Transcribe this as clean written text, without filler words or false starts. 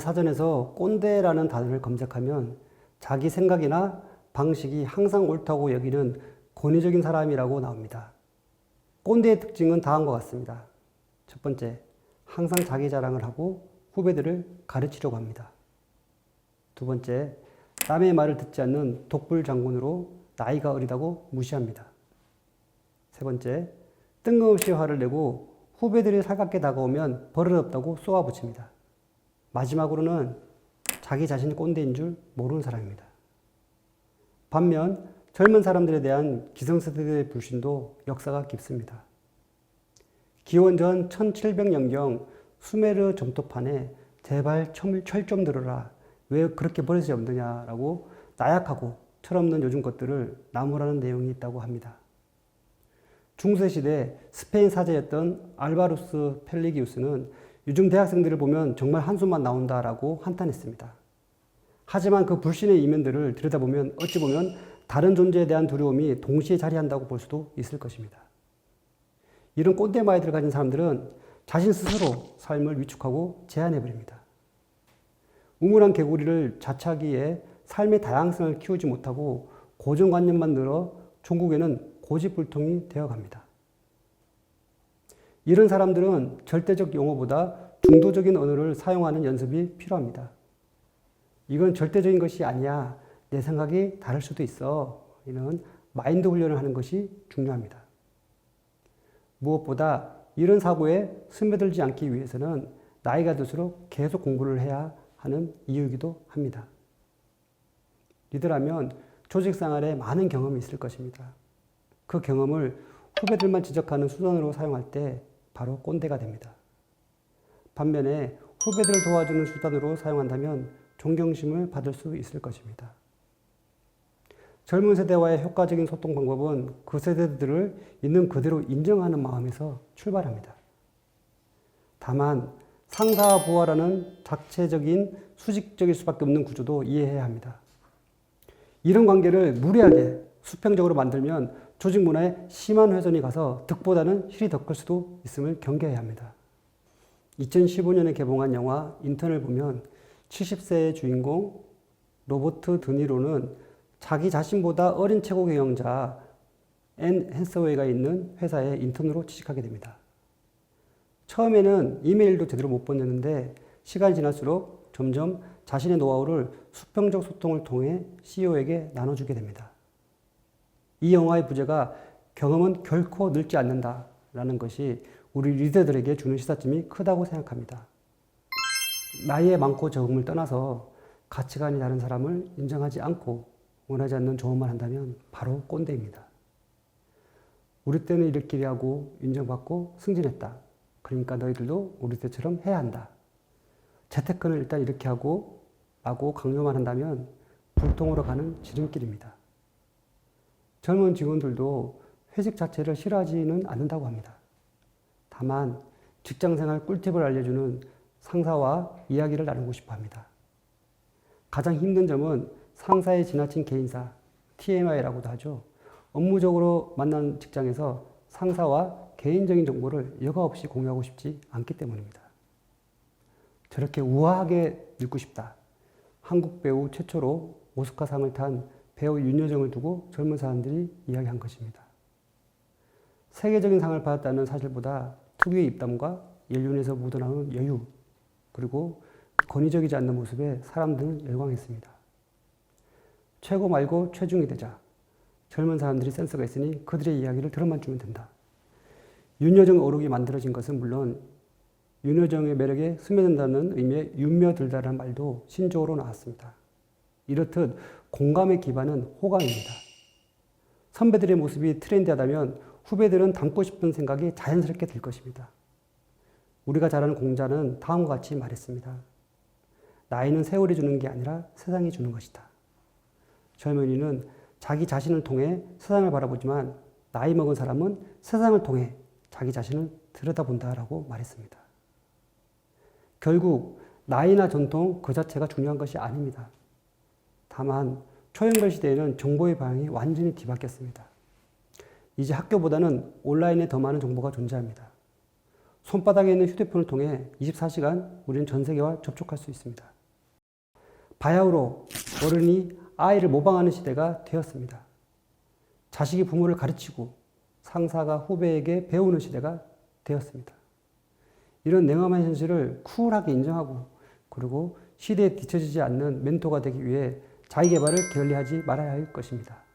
사전에서 꼰대라는 단어를 검색하면 자기 생각이나 방식이 항상 옳다고 여기는 권위적인 사람이라고 나옵니다. 꼰대의 특징은 다음과 같습니다. 첫 번째, 항상 자기 자랑을 하고 후배들을 가르치려고 합니다. 두 번째, 남의 말을 듣지 않는 독불장군으로 나이가 어리다고 무시합니다. 세 번째, 뜬금없이 화를 내고 후배들이 살갑게 다가오면 버릇없다고 쏘아붙입니다. 마지막으로는 자기 자신이 꼰대인 줄 모르는 사람입니다. 반면 젊은 사람들에 대한 기성세대의 불신도 역사가 깊습니다. 기원전 1700년경 수메르 점토판에 제발 철 좀 들어라. 왜 그렇게 버릇이 없느냐라고 나약하고 철없는 요즘 것들을 나무라는 내용이 있다고 합니다. 중세시대 스페인 사제였던 알바루스 펠리기우스는 요즘 대학생들을 보면 정말 한숨만 나온다라고 한탄했습니다. 하지만 그 불신의 이면들을 들여다보면 어찌 보면 다른 존재에 대한 두려움이 동시에 자리한다고 볼 수도 있을 것입니다. 이런 꼰대 마인드를 가진 사람들은 자신 스스로 삶을 위축하고 제한해버립니다. 우물한 개구리를 자차기에 삶의 다양성을 키우지 못하고 고정관념만 늘어 종국에는 고집불통이 되어갑니다. 이런 사람들은 절대적 용어보다 중도적인 언어를 사용하는 연습이 필요합니다. 이건 절대적인 것이 아니야. 내 생각이 다를 수도 있어. 이런 마인드 훈련을 하는 것이 중요합니다. 무엇보다 이런 사고에 스며들지 않기 위해서는 나이가 들수록 계속 공부를 해야 하는 이유이기도 합니다. 리더라면 조직 생활에 많은 경험이 있을 것입니다. 그 경험을 후배들만 지적하는 수단으로 사용할 때 바로 꼰대가 됩니다. 반면에 후배들을 도와주는 수단으로 사용한다면 존경심을 받을 수 있을 것입니다. 젊은 세대와의 효과적인 소통 방법은 그 세대들을 있는 그대로 인정하는 마음에서 출발합니다. 다만 상사와 부하라는 자체적인 수직적일 수밖에 없는 구조도 이해해야 합니다. 이런 관계를 무리하게 수평적으로 만들면 조직 문화에 심한 훼손이 가서 득보다는 실이 더 클 수도 있음을 경계해야 합니다. 2015년에 개봉한 영화 인턴을 보면 70세의 주인공 로버트 드니로는 자기 자신보다 어린 최고 경영자 앤 해서웨이가 있는 회사에 인턴으로 취직하게 됩니다. 처음에는 이메일도 제대로 못 보냈는데 시간이 지날수록 점점 자신의 노하우를 수평적 소통을 통해 CEO에게 나눠주게 됩니다. 이 영화의 부제가 경험은 결코 늙지 않는다라는 것이 우리 리더들에게 주는 시사점이 크다고 생각합니다. 나이에 많고 적음을 떠나서 가치관이 다른 사람을 인정하지 않고 원하지 않는 조언만 한다면 바로 꼰대입니다. 우리 때는 이렇게 하고 인정받고 승진했다. 그러니까 너희들도 우리 때처럼 해야 한다. 재테크는 일단 이렇게 하고 라고 강요만 한다면 불통으로 가는 지름길입니다. 젊은 직원들도 회식 자체를 싫어하지는 않는다고 합니다. 다만 직장생활 꿀팁을 알려주는 상사와 이야기를 나누고 싶어 합니다. 가장 힘든 점은 상사의 지나친 개인사, TMI라고도 하죠. 업무적으로 만난 직장에서 상사와 개인적인 정보를 여과 없이 공유하고 싶지 않기 때문입니다. 저렇게 우아하게 늙고 싶다. 한국 배우 최초로 오스카상을 탄 배우 윤여정을 두고 젊은 사람들이 이야기한 것입니다. 세계적인 상을 받았다는 사실보다 특유의 입담과 연륜에서 묻어나오는 여유, 그리고 권위적이지 않는 모습에 사람들은 열광했습니다. 최고 말고 최중이 되자. 젊은 사람들이 센스가 있으니 그들의 이야기를 들어만 주면 된다. 윤여정 어록이 만들어진 것은 물론 윤여정의 매력에 스며든다는 의미의 윤며들다라는 말도 신조어로 나왔습니다. 이렇듯 공감의 기반은 호감입니다. 선배들의 모습이 트렌디하다면 후배들은 닮고 싶은 생각이 자연스럽게 들 것입니다. 우리가 잘 아는 공자는 다음과 같이 말했습니다. 나이는 세월이 주는 게 아니라 세상이 주는 것이다. 젊은이는 자기 자신을 통해 세상을 바라보지만 나이 먹은 사람은 세상을 통해 자기 자신을 들여다본다라고 말했습니다. 결국 나이나 전통 그 자체가 중요한 것이 아닙니다. 다만 초연결 시대에는 정보의 방향이 완전히 뒤바뀌었습니다. 이제 학교보다는 온라인에 더 많은 정보가 존재합니다. 손바닥에 있는 휴대폰을 통해 24시간 우리는 전 세계와 접촉할 수 있습니다. 바야흐로 어른이 아이를 모방하는 시대가 되었습니다. 자식이 부모를 가르치고 상사가 후배에게 배우는 시대가 되었습니다. 이런 냉엄한 현실을 쿨하게 인정하고 그리고 시대에 뒤처지지 않는 멘토가 되기 위해 자기 개발을 게을리하지 말아야 할 것입니다.